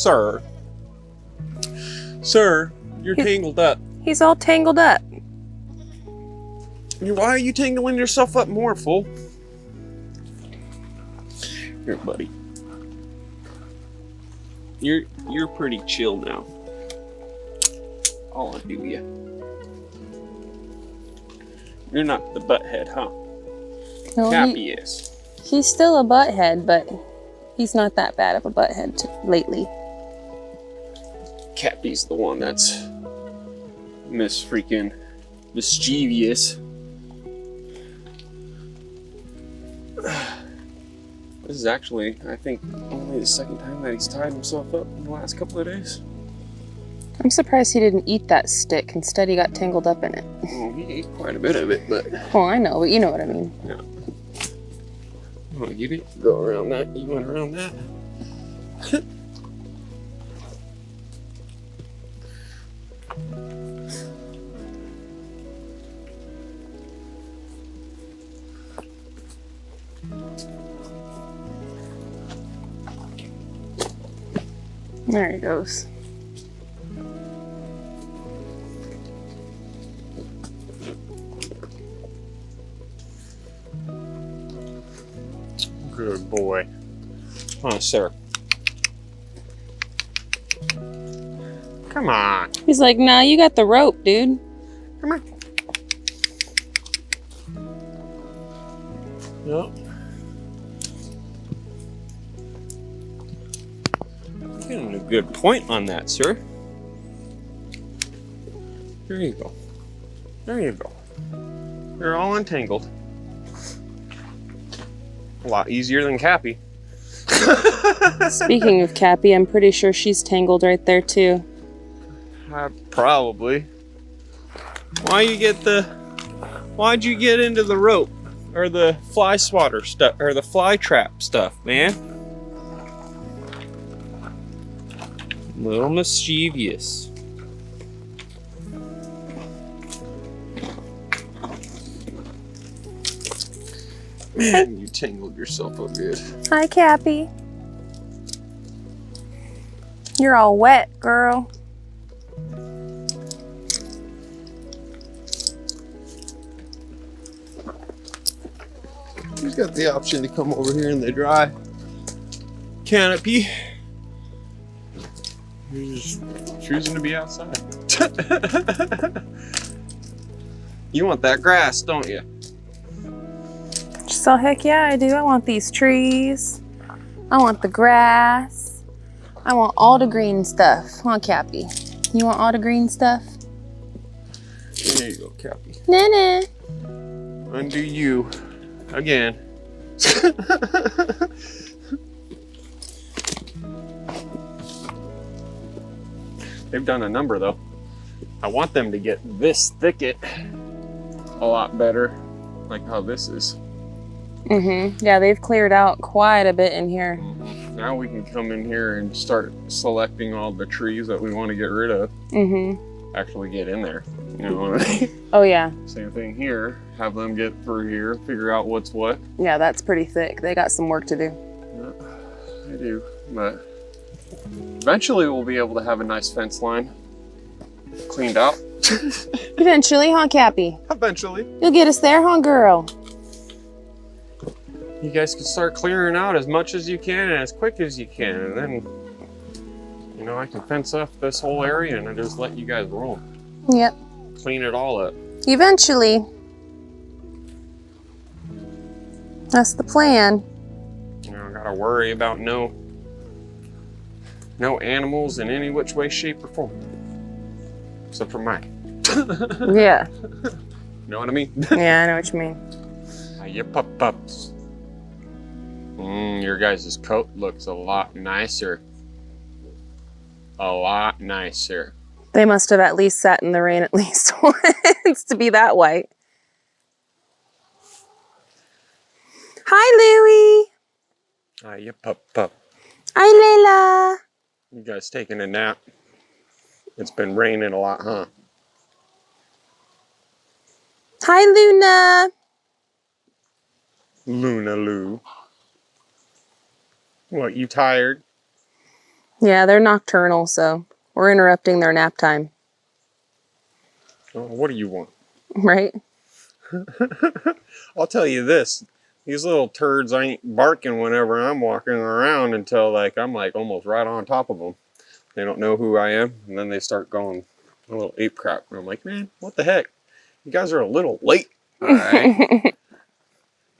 Sir. Sir, you're tangled up. He's all tangled up. Why are you tangling yourself up more, fool? Here, buddy. You're pretty chill now. I'll undo you. You're not the butthead, huh? No, Cappy is. He's still a butthead, but he's not that bad of a butthead lately. Cappy's the one that's mischievous. This is actually, I think, only the second time that he's tied himself up in the last couple of days. I'm surprised he didn't eat that stick. Instead, he got tangled up in it. Well, he ate quite a bit of it, but... Well, I know, but you know what I mean. Yeah. Well, you didn't go around that. You went around that. There he goes. Good boy. Huh, sir. Come on. He's like, nah, you got the rope, dude. Come on. Yep. You're getting a good point on that, sir. There you go. There you go. You're all untangled. A lot easier than Cappy. Speaking of Cappy, I'm pretty sure she's tangled right there too. Probably. Why'd you get into the rope or the fly swatter stuff or the fly trap stuff, man? A little mischievous. Man, you tangled yourself up good. Hi, Cappy. You're all wet, girl. He's got the option to come over here in the dry canopy. He's just choosing to be outside. You want that grass, don't you? So heck yeah, I do. I want these trees. I want the grass. I want all the green stuff. Huh, Cappy? You want all the green stuff? There you go, Cappy. Nana. Undo you. Again. They've done a number though. I want them to get this thicket a lot better, like how this is. Yeah, they've cleared out quite a bit in here. Now we can come in here and start selecting all the trees that we want to get rid of. Actually get in there. You know what I mean? Oh yeah. Same thing here. Have them get through here, figure out what's what. Yeah, that's pretty thick. They got some work to do. Yeah, they do, but eventually we'll be able to have a nice fence line cleaned out. Eventually, huh, Cappy? Eventually. You'll get us there, huh, girl? You guys can start clearing out as much as you can and as quick as you can, and then, you know, I can fence up this whole area and I just let you guys roam. Yep. Clean it all up. Eventually. That's the plan. You know, I gotta worry about no animals in any which way, shape, or form. Except for mine. Yeah. Know what I mean? Yeah, I know what you mean. You pups. Your guys' coat looks a lot nicer. A lot nicer. They must have at least sat in the rain at least once to be that white. Hi, Louie. You pup. Hi, Layla. You guys taking a nap? It's been raining a lot, huh? Hi, Luna. Luna Lou. What, you tired? Yeah, they're nocturnal, so we're interrupting their nap time. Oh, what do you want? Right? I'll tell you this. These little turds ain't barking whenever I'm walking around until like I'm like almost right on top of them. They don't know who I am, and then they start going a little ape crap. And I'm like, man, what the heck? You guys are a little late. All right.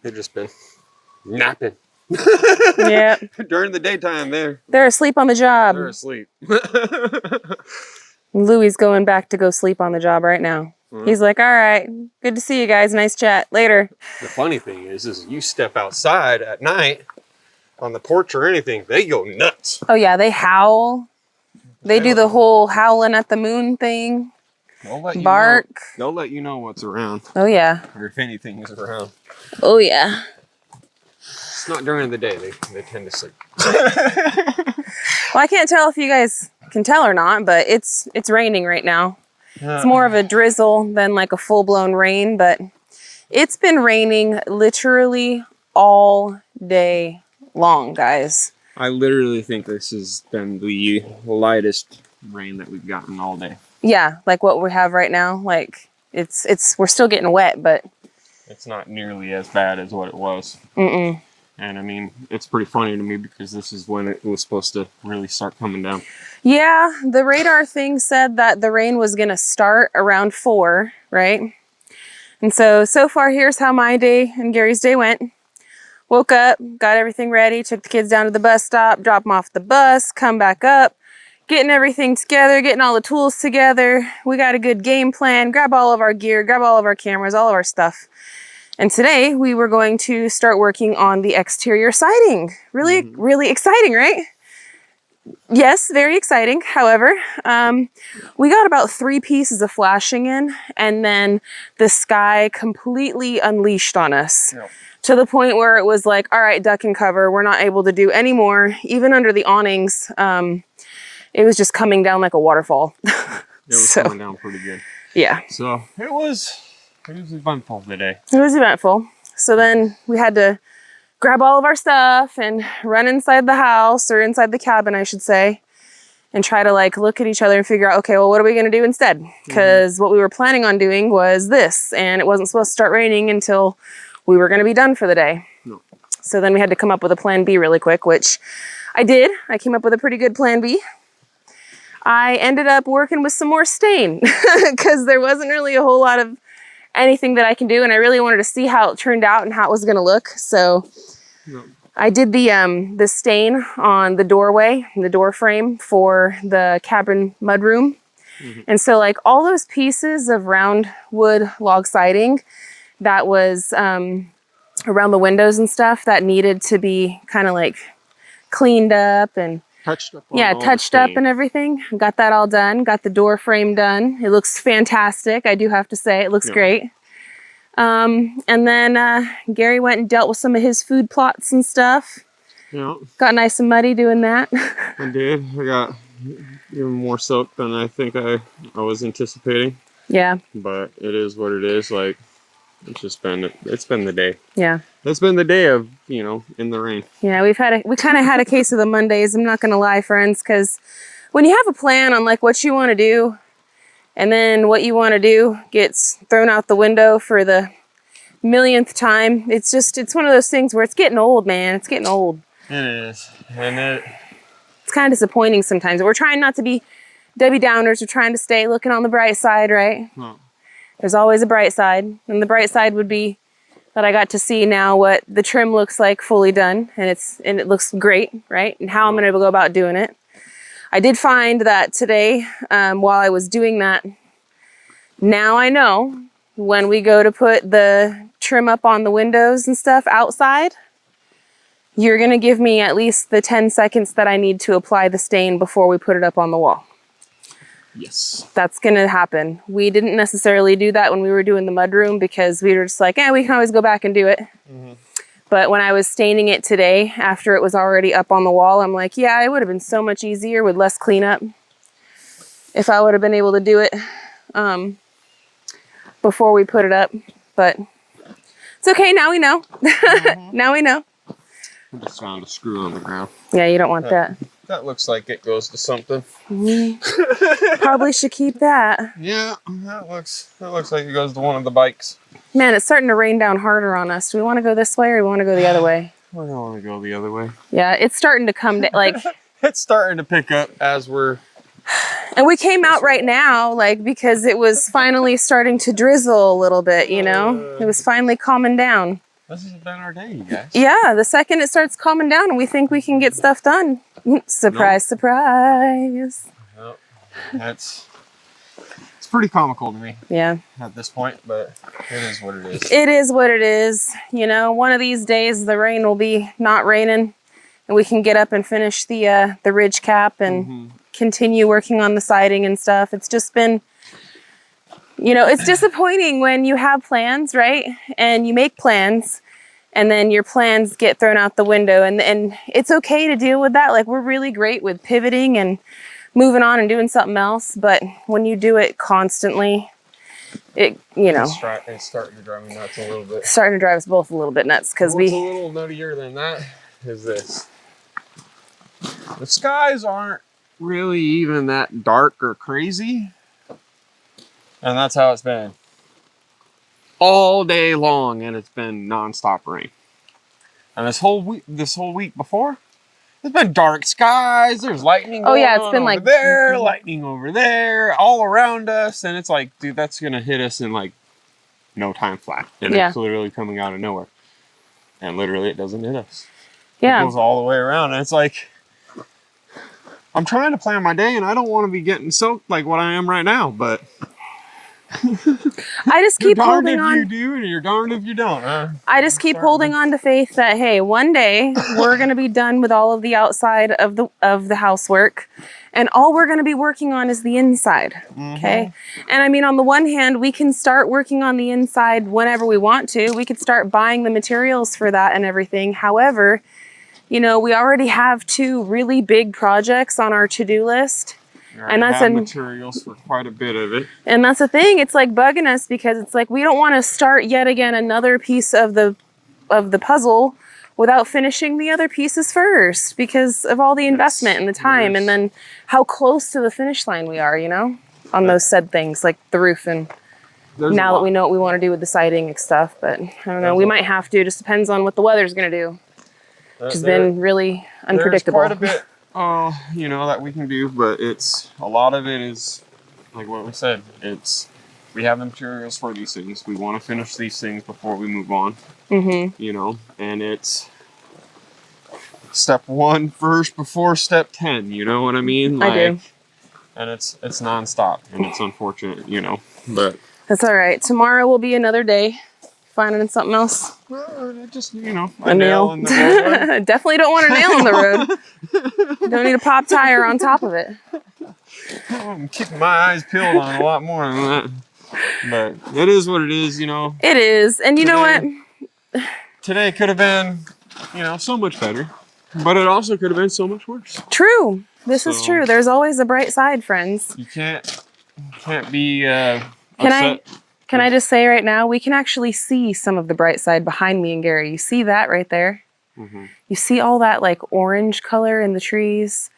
They've just been napping. Yeah. During the daytime, They're asleep on the job. they're asleep. Louie's going back to go sleep on the job right now. He's like, all right, good to see you guys. Nice chat. Later. The funny thing is you step outside at night on the porch or anything, they go nuts. Oh, yeah, they howl. They do the whole howling at the moon thing. They'll let you Bark. know. They'll let you know what's around, Oh, yeah. or if anything is around. Oh, yeah. It's not during the day. They tend to sleep. Well, I can't tell if you guys can tell or not, but it's raining right now. It's more of a drizzle than like a full-blown rain, but it's been raining literally all day long, guys. I literally think this has been the lightest rain that we've gotten all day. Yeah, like what we have right now. Like we're still getting wet, but It's not nearly as bad as what it was. mm-mm. And I mean, it's pretty funny to me because this is when it was supposed to really start coming down. Yeah, the radar thing said that the rain was gonna start around 4, right? And so far, here's how my day and Gary's day went. Woke up, got everything ready, took the kids down to the bus stop, drop them off the bus, come back up, getting everything together, getting all the tools together. We got a good game plan, grab all of our gear, grab all of our cameras, all of our stuff. And today we were going to start working on the exterior siding. Really, really exciting, right? Yes, very exciting. However, we got about 3 pieces of flashing in, and then the sky completely unleashed on us. Yep. To the point where it was like, all right, duck and cover. We're not able to do any more. Even under the awnings, it was just coming down like a waterfall. It was coming down pretty good. Yeah. So it was eventful today. It was eventful. So then we had to grab all of our stuff and run inside the house, or inside the cabin, I should say, and try to like look at each other and figure out, okay, well, what are we going to do instead? Because what we were planning on doing was this, and it wasn't supposed to start raining until we were going to be done for the day. No. So then we had to come up with a plan B really quick, which I did. I came up with a pretty good plan B. I ended up working with some more stain because there wasn't really a whole lot of anything that I can do, and I really wanted to see how it turned out and how it was going to look. So I did the stain on the doorway, the door frame for the cabin mudroom. And so like all those pieces of round wood log siding that was around the windows and stuff that needed to be kind of like cleaned up and touched up. Touched up and everything. Got that all done. Got the door frame done. It looks fantastic. I do have to say, it looks great. And then Gary went and dealt with some of his food plots and stuff. Yeah. Got nice and muddy doing that. I did. I got even more soaked than I think I was anticipating. Yeah. But it is what it is. Like, it's been the day. Yeah. It's been the day of, in the rain. Yeah, we kind of had a case of the Mondays. I'm not going to lie, friends, because when you have a plan on like what you want to do, and then what you want to do gets thrown out the window for the millionth time, it's one of those things where it's getting old, man. It's getting old. It is. And it's kind of disappointing sometimes. We're trying not to be Debbie Downers. We're trying to stay looking on the bright side, right? Oh. There's always a bright side. And the bright side would be that I got to see now what the trim looks like fully done, and it looks great, right? And how I'm going to go about doing it. I did find that today, while I was doing that, now I know when we go to put the trim up on the windows and stuff outside, you're going to give me at least the 10 seconds that I need to apply the stain before we put it up on the wall. Yes. That's going to happen. We didn't necessarily do that when we were doing the mudroom because we were just like, we can always go back and do it. But when I was staining it today, after it was already up on the wall, I'm like, yeah, it would have been so much easier with less cleanup if I would have been able to do it before we put it up. But it's okay. Now we know. Now we know. I just found a screw on the ground. Yeah, you don't want that. That looks like it goes to something. Probably should keep that. Yeah, that looks like it goes to one of the bikes. Man, it's starting to rain down harder on us. Do we want to go this way or do we want to go the other way? We're gonna want to go the other way. Yeah, it's starting to come down. Like, it's starting to pick up as we're. And we came out right now, like, because it was finally starting to drizzle a little bit, you know? It was finally calming down. This has been our day, you guys. Yeah, the second it starts calming down and we think we can get stuff done. Surprise, surprise. Nope. It's pretty comical to me. Yeah. At this point, but it is what it is. It is what it is. You know, one of these days the rain will be not raining and we can get up and finish the ridge cap and continue working on the siding and stuff. It's just been, you know, it's disappointing when you have plans, right? And you make plans and then your plans get thrown out the window, and it's okay to deal with that. Like, we're really great with pivoting and moving on and doing something else, but when you do it constantly, it, you know, it's starting to drive me nuts a little bit. Starting to drive us both a little bit nuts because What's a little nuttier than that is this. The skies aren't really even that dark or crazy, and that's how it's been all day long, and it's been nonstop rain. And this whole week before, it's been dark skies. There's lightning. Oh yeah, it's been like there, lightning over there, all around us, and it's like, dude, that's gonna hit us in like no time flat, and it's literally coming out of nowhere, and literally it doesn't hit us. Yeah, it goes all the way around, and it's like, I'm trying to plan my day, and I don't want to be getting soaked like what I am right now, but I just keep holding on. You're darned if you do, and you're darned if you don't. I just keep holding on to faith that, hey, one day we're going to be done with all of the outside of the housework, and all we're going to be working on is the inside. Okay. And I mean, on the one hand, we can start working on the inside whenever we want to. We could start buying the materials for that and everything. However, you know, we already have 2 really big projects on our to-do list. And that's materials for quite a bit of it. And that's the thing. It's like bugging us because it's like we don't want to start yet again another piece of the puzzle without finishing the other pieces first because of all the investment and the time and then how close to the finish line we are, you know, on those said things like the roof and now that we know what we want to do with the siding and stuff. But I don't know. We might have to. It just depends on what the weather's going to do, which has been really unpredictable. There's quite a bit. You know, that we can do, but a lot of it is like what we said. We have the materials for these things. We want to finish these things before we move on. You know, and it's step 1 first before step 10. You know what I mean? Like, I do. And it's nonstop, and it's unfortunate, you know, but that's all right. Tomorrow will be another day. Finding something else. Well, just, you know, a nail in the road. Definitely don't want a nail in the road. Don't need a pop tire on top of it. I'm keeping my eyes peeled on a lot more than that. But it is what it is, you know. It is. And you know what? Today could have been, you know, so much better. But it also could have been so much worse. True. This is true. There's always a bright side, friends. You can't be upset. Can I just say right now, we can actually see some of the bright side behind me and Gary. You see that right there? You see all that like orange color in the trees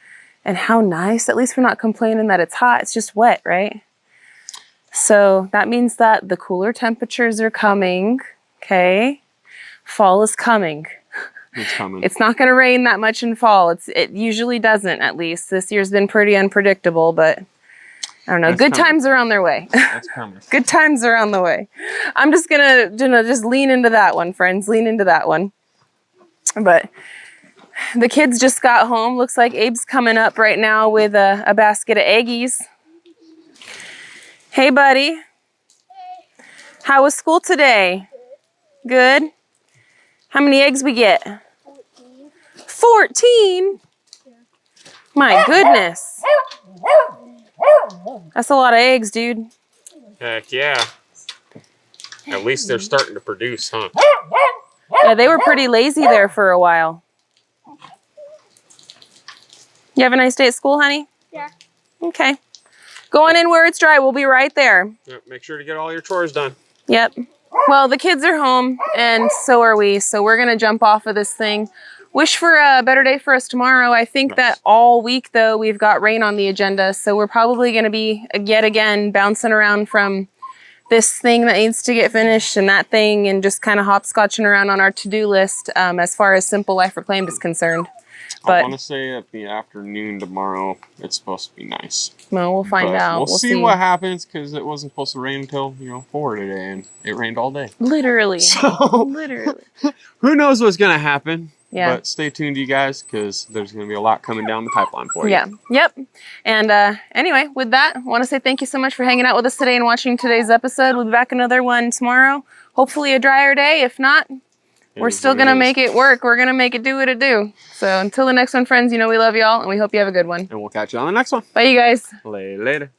and how nice. At least we're not complaining that it's hot. It's just wet, right? So that means that the cooler temperatures are coming. Okay. Fall is coming. It's coming. It's not going to rain that much in fall. It usually doesn't, at least. This year's been pretty unpredictable, but I don't know. That's good coming. Times are on their way. That's coming. Good times are on the way. I'm just gonna just lean into that one, friends. Lean into that one. But the kids just got home. Looks like Abe's coming up right now with a basket of eggies. Hey, buddy. Hey. How was school today? Good. How many eggs we get? 14. 14? Yeah. My goodness. That's a lot of eggs, dude. Heck yeah. At least they're starting to produce, huh? Yeah, they were pretty lazy there for a while. You have a nice day at school, honey? Yeah. Okay. Go on in where it's dry. We'll be right there. Yep, make sure to get all your chores done. Yep. Well, the kids are home, and so are we. So we're going to jump off of this thing wish for a better day for us tomorrow. I think that all week, though, we've got rain on the agenda. So we're probably going to be, yet again, bouncing around from this thing that needs to get finished and that thing and just kind of hopscotching around on our to-do list as far as Simple Life Reclaimed is concerned. I want to say at the afternoon tomorrow, it's supposed to be nice. Well, we'll find out. We'll see what happens because it wasn't supposed to rain until, 4 today, and it rained all day. Literally. So, literally. Who knows what's going to happen? Yeah. But stay tuned, you guys, because there's going to be a lot coming down the pipeline for you. Yeah. Yep. And anyway, with that, I want to say thank you so much for hanging out with us today and watching today's episode. We'll be back another one tomorrow. Hopefully a drier day. If not, we're still going to make it work. We're going to make it do what it do. So until the next one, friends, we love y'all, and we hope you have a good one. And we'll catch you on the next one. Bye, you guys. Later.